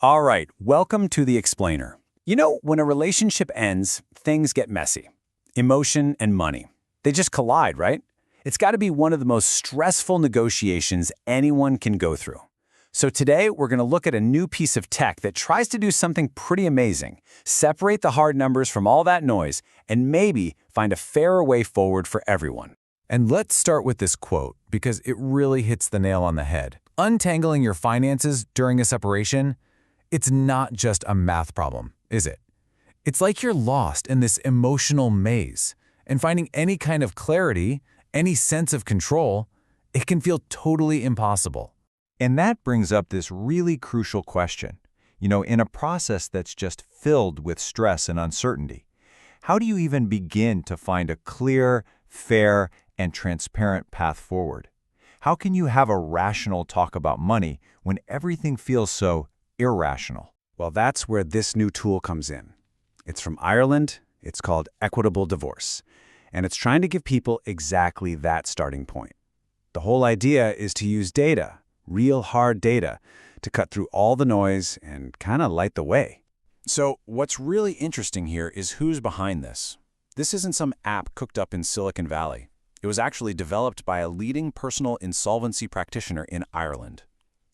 All right, welcome to the Explainer. You know, when a relationship ends, things get messy. Emotion and money. They just collide, right? It's got to be one of the most stressful negotiations anyone can go through. So today, we're going to look at a new piece of tech that tries to do something pretty amazing, separate the hard numbers from all that noise, and maybe find a fairer way forward for everyone. And let's start with this quote, because it really hits the nail on the head. Untangling your finances during a separation, it's not just a math problem, is it? It's like you're lost in this emotional maze, and finding any kind of clarity, any sense of control, it can feel totally impossible. And that brings up this really crucial question. In a process that's just filled with stress and uncertainty, how do you even begin to find a clear, fair, and transparent path forward? How can you have a rational talk about money when everything feels so irrational? Well, that's where this new tool comes in. It's from Ireland, it's called Equitable Divorce, and it's trying to give people exactly that starting point. The whole idea is to use data, real hard data, to cut through all the noise and kind of light the way. So what's really interesting here is who's behind this. This isn't some app cooked up in Silicon Valley. It was actually developed by a leading personal insolvency practitioner in Ireland.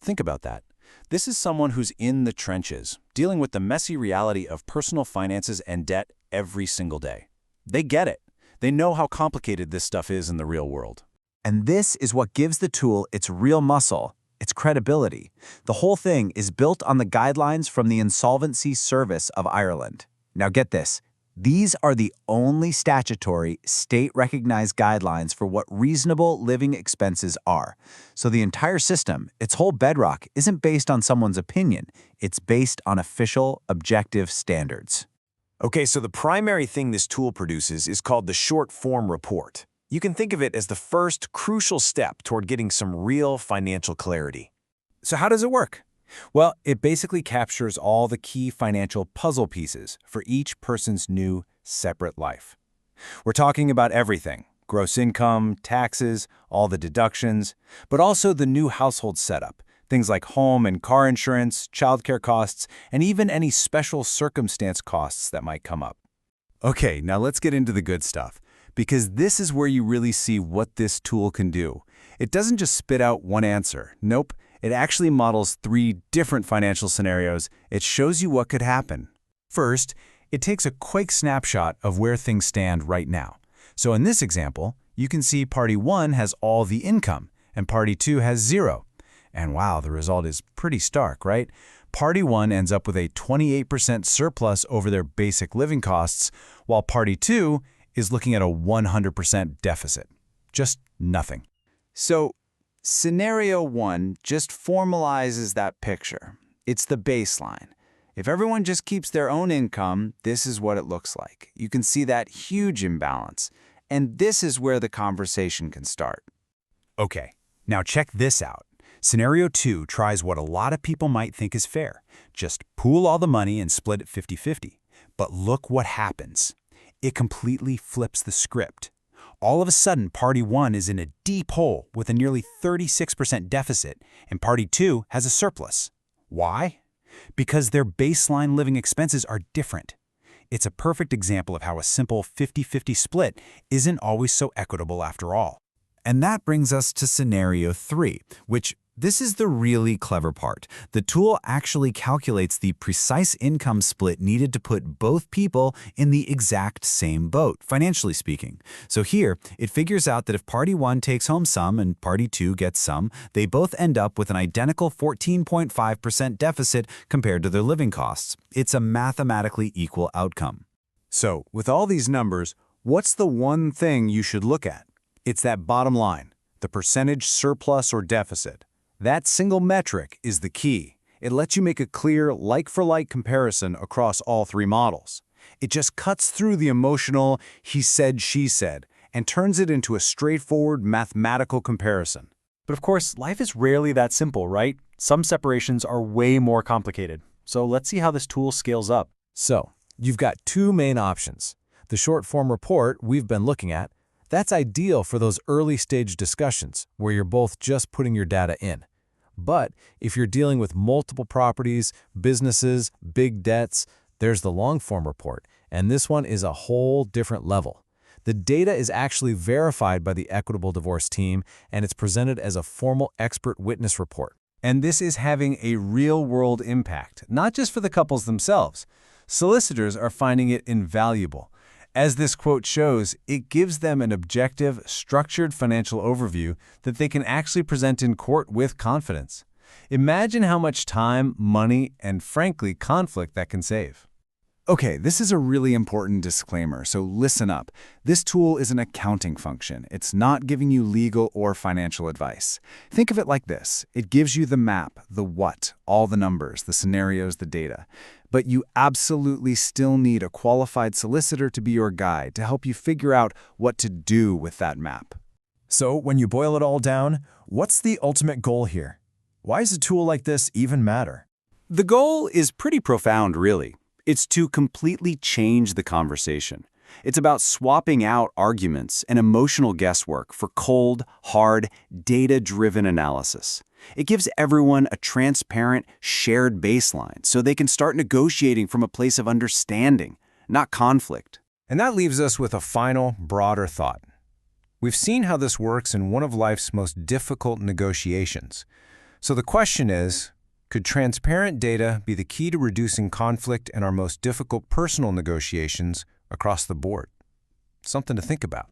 Think about that. This is someone who's in the trenches, dealing with the messy reality of personal finances and debt every single day. They get it. They know how complicated this stuff is in the real world. And this is what gives the tool its real muscle, its credibility. The whole thing is built on the guidelines from the Insolvency Service of Ireland. Now get this. These are the only statutory, state-recognized guidelines for what reasonable living expenses are. So the entire system, its whole bedrock, isn't based on someone's opinion. It's based on official, objective standards. Okay, so the primary thing this tool produces is called the short-form report. You can think of it as the first crucial step toward getting some real financial clarity. So how does it work? Well, it basically captures all the key financial puzzle pieces for each person's new, separate life. We're talking about everything: gross income, taxes, all the deductions, but also the new household setup, things like home and car insurance, childcare costs, and even any special circumstance costs that might come up. Okay, now let's get into the good stuff, because this is where you really see what this tool can do. It doesn't just spit out one answer. Nope. It actually models 3 different financial scenarios. It shows you what could happen. First, it takes a quick snapshot of where things stand right now. So in this example, you can see Party 1 has all the income, and Party 2 has 0. And wow, the result is pretty stark, right? Party 1 ends up with a 28% surplus over their basic living costs, while Party 2 is looking at a 100% deficit. Just nothing. So, Scenario 1 just formalizes that picture. It's the baseline. If everyone just keeps their own income, this is what it looks like. You can see that huge imbalance. And this is where the conversation can start. Okay, now check this out. Scenario 2 tries what a lot of people might think is fair. Just pool all the money and split it 50-50. But look what happens. It completely flips the script. All of a sudden, Party 1 is in a deep hole with a nearly 36% deficit, and Party 2 has a surplus. Why? Because their baseline living expenses are different. It's a perfect example of how a simple 50-50 split isn't always so equitable after all. And that brings us to Scenario 3, which this is the really clever part. The tool actually calculates the precise income split needed to put both people in the exact same boat, financially speaking. So here, it figures out that if Party 1 takes home some and Party 2 gets some, they both end up with an identical 14.5% deficit compared to their living costs. It's a mathematically equal outcome. So, with all these numbers, what's the one thing you should look at? It's that bottom line, the percentage surplus or deficit. That single metric is the key. It lets you make a clear like-for-like comparison across all 3 models. It just cuts through the emotional he said, she said, and turns it into a straightforward mathematical comparison. But of course, life is rarely that simple, right? Some separations are way more complicated. So let's see how this tool scales up. So, you've got 2 main options. The short-form report we've been looking at, that's ideal for those early-stage discussions where you're both just putting your data in. But if you're dealing with multiple properties, businesses, big debts, there's the long-form report, and this one is a whole different level. The data is actually verified by the Equitable Divorce team, and it's presented as a formal expert witness report. And this is having a real-world impact, not just for the couples themselves. Solicitors are finding it invaluable. As this quote shows, it gives them an objective, structured financial overview that they can actually present in court with confidence. Imagine how much time, money, and frankly, conflict that can save. Okay, this is a really important disclaimer, so listen up. This tool is an accounting function. It's not giving you legal or financial advice. Think of it like this. It gives you the map, the what, all the numbers, the scenarios, the data. But you absolutely still need a qualified solicitor to be your guide to help you figure out what to do with that map. So when you boil it all down, what's the ultimate goal here? Why does a tool like this even matter? The goal is pretty profound, really. It's to completely change the conversation. It's about swapping out arguments and emotional guesswork for cold, hard, data-driven analysis. It gives everyone a transparent, shared baseline so they can start negotiating from a place of understanding, not conflict. And that leaves us with a final, broader thought. We've seen how this works in one of life's most difficult negotiations. So the question is, could transparent data be the key to reducing conflict in our most difficult personal negotiations across the board? Something to think about.